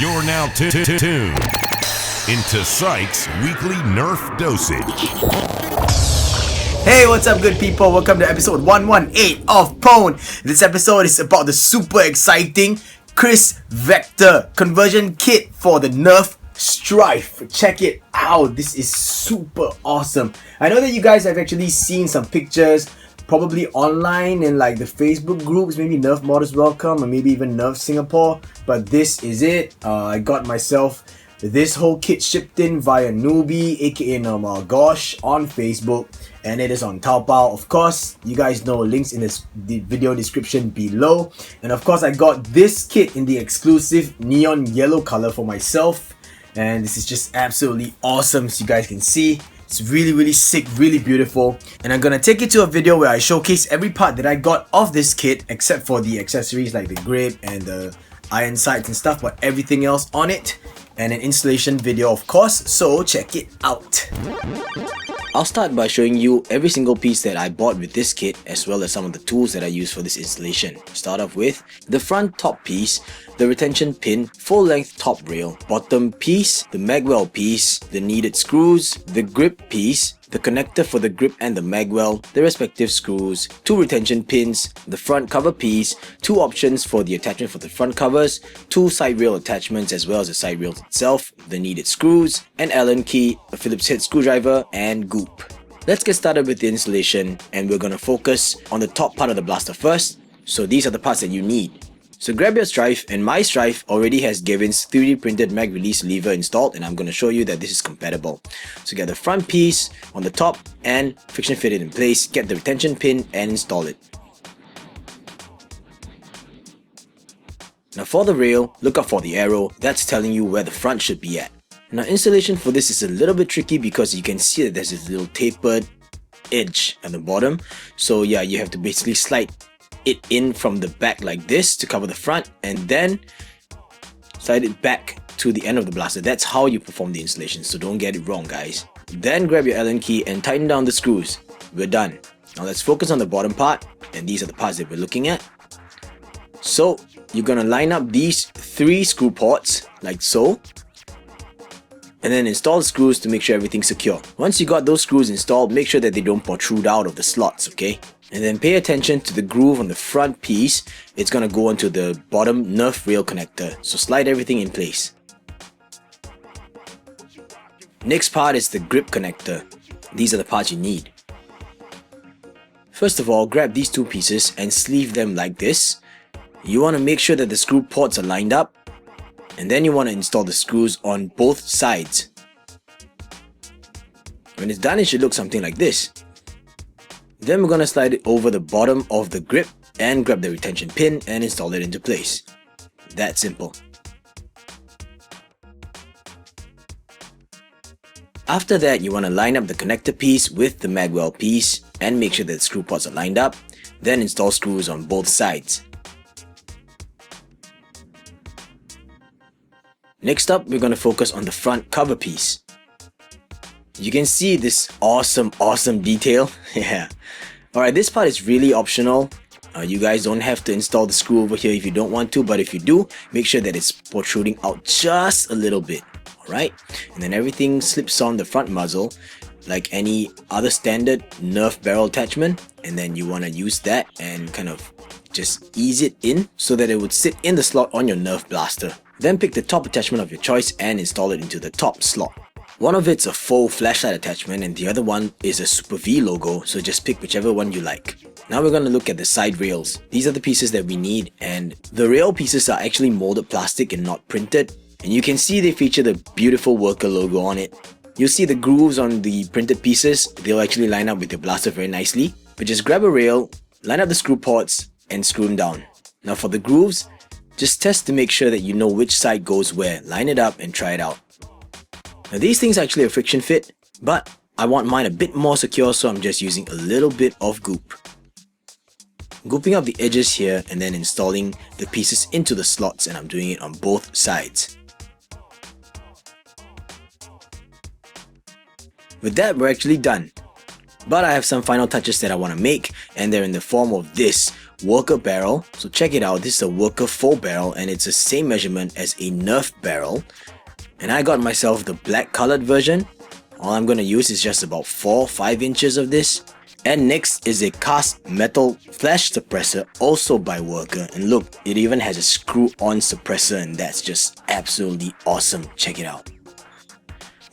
You're now tuned into pSyk's weekly Nerf dosage. Hey, what's up, good people? Welcome to episode 118 of PWND. This episode is about the super exciting Kriss Vector conversion kit for the Nerf Stryfe. Check it out. This is super awesome. I know that you guys have actually seen some pictures probably online in like the Facebook groups, maybe Nerf Modders Welcome or maybe even Nerf Singapore, but this is it. I got myself this whole kit shipped in via Newbie aka Normal Gosh on Facebook, and it is on Taobao. Of course, you guys know, links in this video description below. And of course, I got this kit in the exclusive neon yellow color for myself, and this is just absolutely awesome. As you guys can see, it's really sick, really beautiful. And I'm gonna take you to a video where I showcase every part that I got of this kit except for the accessories like the grip and the iron sights and stuff, but everything else on it, and an installation video of course, so check it out. I'll start by showing you every single piece that I bought with this kit, as well as some of the tools that I use for this installation. Start off with the front top piece, the retention pin, full length top rail, bottom piece, the Magwell piece, the needed screws, the grip piece, the connector for the grip and the Magwell, the respective screws, two retention pins, the front cover piece, two options for the attachment for the front covers, two side rail attachments as well as the side rails itself, the needed screws, an Allen key, a Phillips head screwdriver, and goop. Let's get started with the installation, and we're gonna focus on the top part of the blaster first. So these are the parts that you need. So grab your Stryfe, and my Stryfe already has Gavin's 3D printed mag release lever installed, and I'm going to show you that this is compatible. So get the front piece on the top and friction fit it in place, get the retention pin and install it. Now for the rail, look out for the arrow, that's telling you where the front should be at. Now installation for this is a little bit tricky because you can see that there's this little tapered edge at the bottom. So yeah, you have to basically slide it in from the back like this to cover the front, and then slide it back to the end of the blaster. That's how you perform the installation, so don't get it wrong, guys. Then grab your Allen key and tighten down the screws. We're done. Now let's focus on the bottom part, and these are the parts that we're looking at. So you're gonna line up these three screw ports like so, and then install the screws to make sure everything's secure. Once you got those screws installed, make sure that they don't protrude out of the slots, okay? And then pay attention to the groove on the front piece. It's gonna go onto the bottom Nerf rail connector, so slide everything in place. Next part is the grip connector. These are the parts you need. First of all, grab these two pieces and sleeve them like this. You want to make sure that the screw ports are lined up, and then you want to install the screws on both sides. When it's done, it should look something like this. Then we're going to slide it over the bottom of the grip and grab the retention pin and install it into place. That simple. After that, you want to line up the connector piece with the Magwell piece and make sure that the screw ports are lined up. Then install screws on both sides. Next up, we're going to focus on the front cover piece. You can see this awesome detail. Yeah. Alright, this part is really optional. You guys don't have to install the screw over here if you don't want to, but if you do, make sure that it's protruding out just a little bit. Alright, and then everything slips on the front muzzle like any other standard Nerf barrel attachment, and then you want to use that and kind of just ease it in so that it would sit in the slot on your Nerf blaster. Then pick the top attachment of your choice and install it into the top slot. One of it's a Faux flashlight attachment and the other one is a Super V logo, so just pick whichever one you like. Now we're going to look at the side rails. These are the pieces that we need, and the rail pieces are actually molded plastic and not printed. And you can see they feature the beautiful worker logo on it. You'll see the grooves on the printed pieces, they'll actually line up with your blaster very nicely. But just grab a rail, line up the screw ports and screw them down. Now for the grooves, just test to make sure that you know which side goes where. Line it up and try it out. Now these things are actually a friction fit, but I want mine a bit more secure, so I'm just using a little bit of goop. Gooping up the edges here and then installing the pieces into the slots, and I'm doing it on both sides. With that, we're actually done. But I have some final touches that I want to make, and they're in the form of this, worker barrel. So check it out, this is a worker Faux barrel and it's the same measurement as a Nerf barrel. And I got myself the black colored version. All I'm gonna use is just about 4-5 inches of this. And next is a cast metal flash suppressor, also by Worker. And look, it even has a screw-on suppressor and that's just absolutely awesome. Check it out.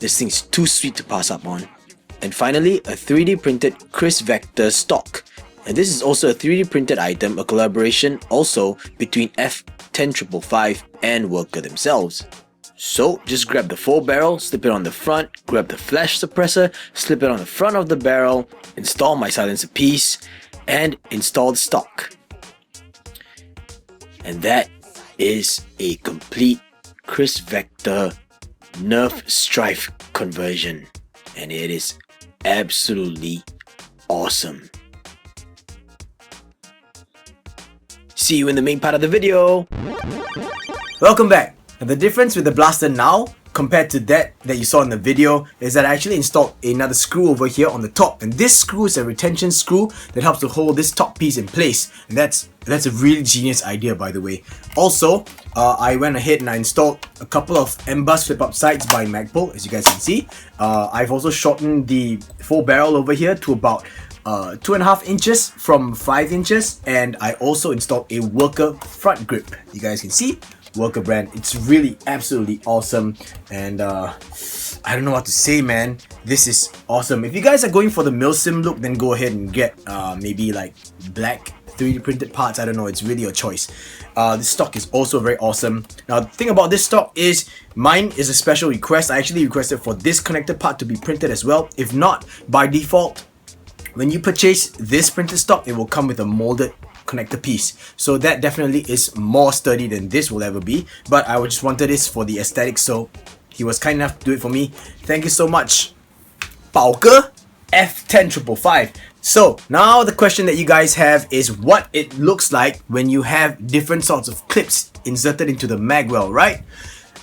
This thing's too sweet to pass up on. And finally, a 3D printed Kriss Vector stock. And this is also a 3D printed item, a collaboration also between F10555 and Worker themselves. So just grab the Faux barrel, slip it on the front, grab the flash suppressor, slip it on the front of the barrel, install my silencer piece, and install the stock. And that is a complete Kriss Vector Nerf Stryfe conversion. And it is absolutely awesome. See you in the main part of the video. Welcome back. Now the difference with the blaster now compared to that you saw in the video is that I actually installed another screw over here on the top, and this screw is a retention screw that helps to hold this top piece in place, and that's a really genius idea, by the way. Also, I went ahead and I installed a couple of M-Bus flip-up sights by Magwell, as you guys can see. I've also shortened the Faux barrel over here to about 2.5 inches from 5 inches, and I also installed a Worker front grip. You guys can see Worker brand. It's really absolutely awesome, and I don't know what to say, man. This is awesome. If you guys are going for the milsim look, then go ahead and get maybe like black 3D printed parts. I don't know, it's really your choice. This stock is also very awesome. Now the thing about this stock is mine is a special request. I actually requested for this connector part to be printed as well. If not, by default, when you purchase this printed stock, it will come with a molded connector piece, so that definitely is more sturdy than this will ever be, but I just wanted this for the aesthetics, so he was kind enough to do it for me. Thank you so much, Pauke F10555. So now the question that you guys have is what it looks like when you have different sorts of clips inserted into the Magwell, right?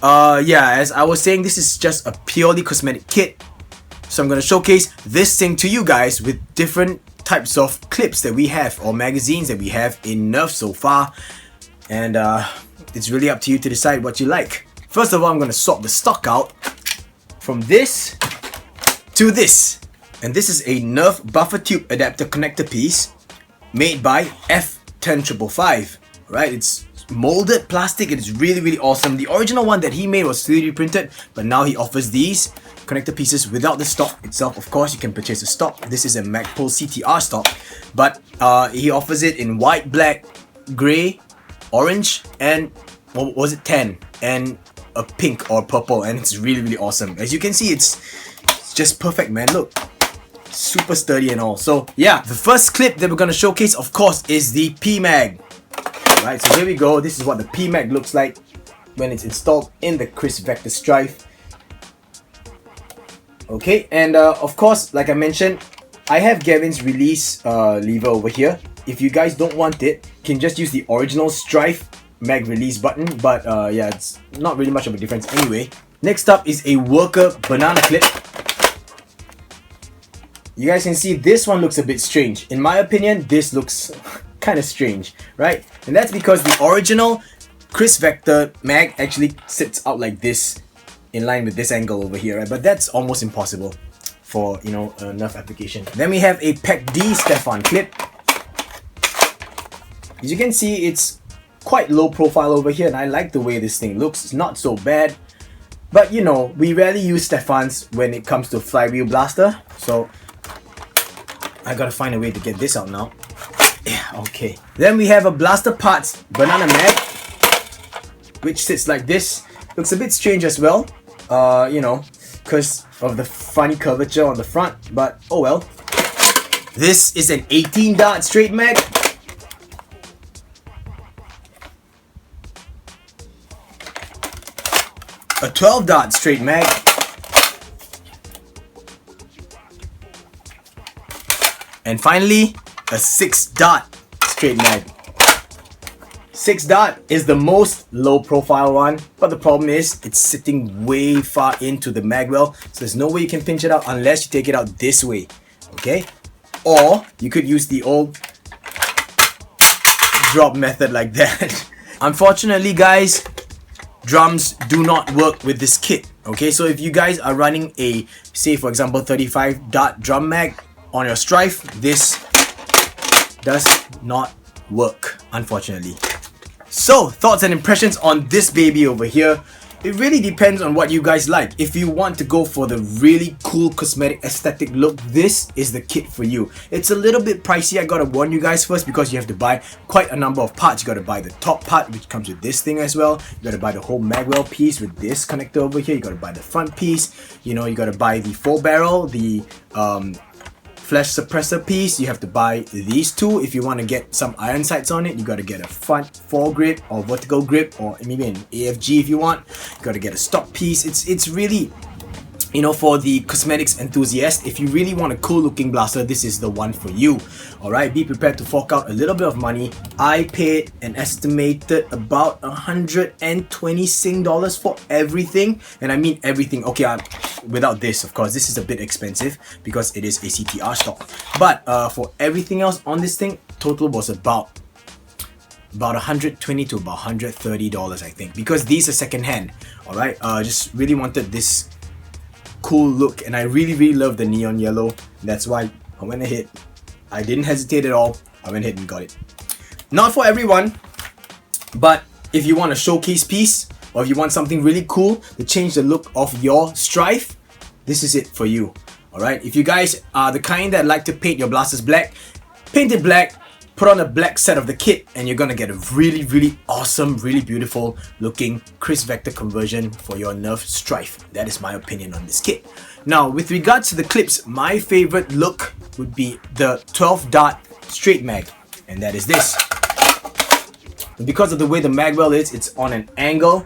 Yeah, as I was saying, this is just a purely cosmetic kit, so I'm going to showcase this thing to you guys with different types of clips that we have or magazines that we have in Nerf so far, and it's really up to you to decide what you like. First of all, I'm going to swap the stock out from this to this, and this is a Nerf buffer tube adapter connector piece made by F10555. Right, it's molded plastic. It is really awesome. The original one that he made was 3D printed, but now he offers these connector pieces without the stock itself. Of course, you can purchase the stock. This is a Magpul CTR stock, but he offers it in white, black, grey, orange, and what was it, tan, and a pink or purple, and it's really awesome. As you can see, it's just perfect, man. Look, super sturdy and all. So yeah, the first clip that we're gonna showcase, of course, is the pMag. Right, so here we go. This is what the pMag looks like when it's installed in the Kriss Vector Stryfe. Okay, and of course, like I mentioned, I have Gavin's release lever over here. If you guys don't want it, you can just use the original Stryfe mag release button, but yeah, it's not really much of a difference anyway. Next up is a Worker banana clip. You guys can see this one looks a bit strange. In my opinion, this looks kind of strange, right? And that's because the original Kriss Vector mag actually sits out like this, in line with this angle over here, right? But that's almost impossible for, you know, a Nerf application. Then we have a PWND Stefan clip. As you can see, it's quite low profile over here, and I like the way this thing looks. It's not so bad, but you know, we rarely use Stefans when it comes to flywheel blaster, so I gotta find a way to get this out now. Yeah, okay. Then we have a Blaster Parts banana mag, which sits like this. Looks a bit strange as well, you know, because of the funny curvature on the front, but oh well. This is an 18 dart straight mag. A 12 dart straight mag. And finally, a 6 dart straight mag. 6 dart is the most low profile one, but the problem is it's sitting way far into the Magwell, so there's no way you can pinch it out unless you take it out this way, okay? Or you could use the old drop method like that. Unfortunately guys, drums do not work with this kit. Okay, so if you guys are running a, say for example 35 dart drum mag on your Stryfe, this does not work, unfortunately. So, thoughts and impressions on this baby over here. It really depends on what you guys like. If you want to go for the really cool cosmetic aesthetic look, this is the kit for you. It's a little bit pricey, I gotta warn you guys first, because you have to buy quite a number of parts. You gotta buy the top part, which comes with this thing as well. You gotta buy the whole Magwell piece with this connector over here. You gotta buy the front piece. You know, you gotta buy the Faux barrel, the flash suppressor piece. You have to buy these two. If you want to get some iron sights on it, you got to get a front foregrip or vertical grip, or maybe an AFG if you want. You got to get a stock piece. It's really, you know, for the cosmetics enthusiast. If you really want a cool looking blaster, this is the one for you. Alright, be prepared to fork out a little bit of money. I paid an estimated about 120 Sing dollars for everything, and I mean everything. Okay, without this, of course, this is a bit expensive because it is a CTR stock. But for everything else on this thing, total was about 120 to about $130, I think, because these are second hand. Alright, just really wanted this cool look, and I really love the neon yellow. That's why I went ahead. I didn't hesitate at all. I went ahead and got it. Not for everyone, but if you want a showcase piece, or if you want something really cool to change the look of your Stryfe, this is it for you. Alright, if you guys are the kind that like to paint your blasters black, paint it black, put on a black set of the kit, and you're gonna get a really awesome, really beautiful looking Kriss vector conversion for your Nerf Stryfe. That is my opinion on this kit. Now, with regards to the clips, my favorite look would be the 12 dart straight mag, and that is this. Because of the way the Magwell is, it's on an angle.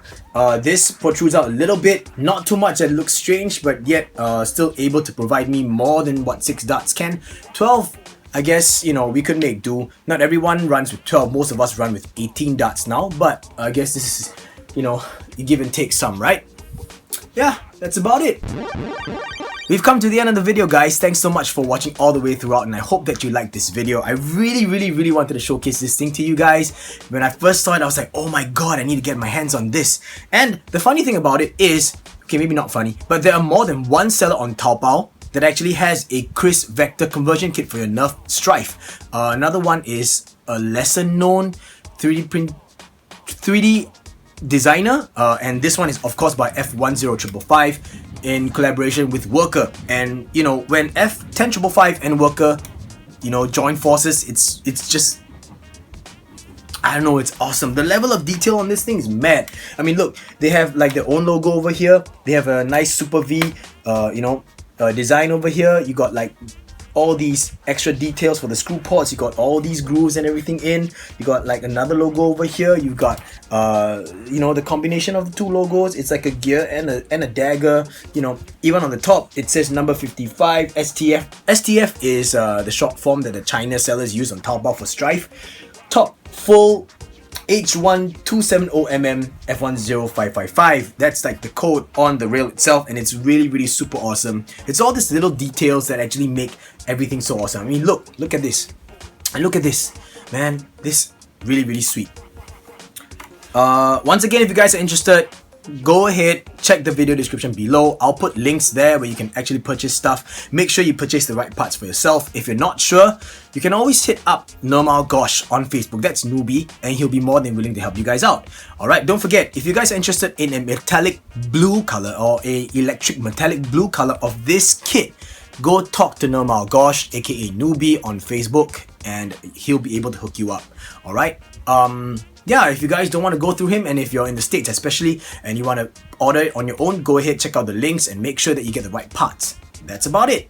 This protrudes out a little bit, not too much that looks strange, but yet still able to provide me more than what 6 darts can. 12, I guess, you know, we could make do. Not everyone runs with 12, most of us run with 18 darts now, but I guess this is, you know, you give and take some, right? Yeah, that's about it. We've come to the end of the video, guys. Thanks so much for watching all the way throughout, and I hope that you liked this video. I really wanted to showcase this thing to you guys. When I first saw it, I was like, oh my god, I need to get my hands on this. And the funny thing about it is, okay, maybe not funny, but there are more than one seller on Taobao that actually has a Kriss vector conversion kit for your Nerf Stryfe. Another one is a lesser known 3D designer, and this one is of course by F10555 in collaboration with Worker. And you know, when F10555 and Worker, you know, join forces, it's just, I don't know, it's awesome. The level of detail on this thing is mad. I mean, look, they have like their own logo over here. They have a nice Super V, you know, design over here. You got like all these extra details for the screw ports. You got all these grooves and everything in. You got like another logo over here. You got you know, the combination of the two logos. It's like a gear and a dagger. You know, even on the top it says number 55 STF. STF is the short form that the China sellers use on Taobao for Stryfe. Top full H1270mm F10555. That's like the code on the rail itself, and it's really super awesome. It's all these little details that actually make everything so awesome. I mean, look at this, and look at this, man. This really sweet. Once again, if you guys are interested, go ahead, check the video description below. I'll put links there where you can actually purchase stuff. Make sure you purchase the right parts for yourself. If you're not sure, you can always hit up Normal Gosh on Facebook. That's Newbie, and he'll be more than willing to help you guys out. Alright, don't forget, if you guys are interested in a metallic blue color or a electric metallic blue color of this kit, go talk to Normal Gosh, aka Newbie, on Facebook, and he'll be able to hook you up. Alright, yeah, if you guys don't want to go through him, and if you're in the States especially, and you want to order it on your own, go ahead, check out the links, and make sure that you get the right parts. That's about it.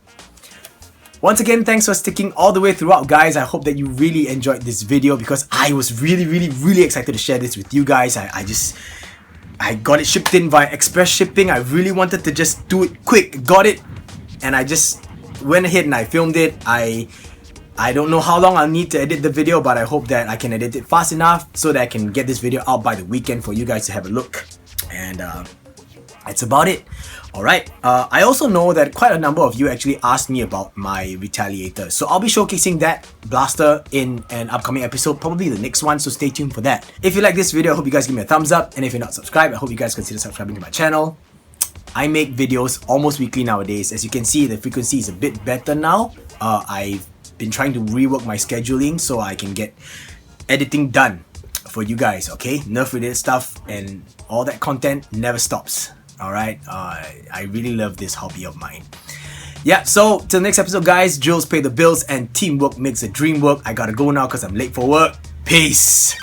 Once again, thanks for sticking all the way throughout, guys. I hope that you really enjoyed this video, because I was really excited to share this with you guys. I got it shipped in via express shipping. I really wanted to just do it quick. Got it, and I just went ahead and I filmed it. I don't know how long I'll need to edit the video, but I hope that I can edit it fast enough so that I can get this video out by the weekend for you guys to have a look. And That's about it. Alright, I also know that quite a number of you actually asked me about my Retaliator. So I'll be showcasing that blaster in an upcoming episode, probably the next one, so stay tuned for that. If you like this video, I hope you guys give me a thumbs up. And if you're not subscribed, I hope you guys consider subscribing to my channel. I make videos almost weekly nowadays. As you can see, the frequency is a bit better now. I've been trying to rework my scheduling so I can get editing done for you guys, okay? Nerf related stuff and all that content never stops. Alright, I really love this hobby of mine. Yeah, so till the next episode, guys. Drills pay the bills and teamwork makes the dream work. I gotta go now because I'm late for work. Peace.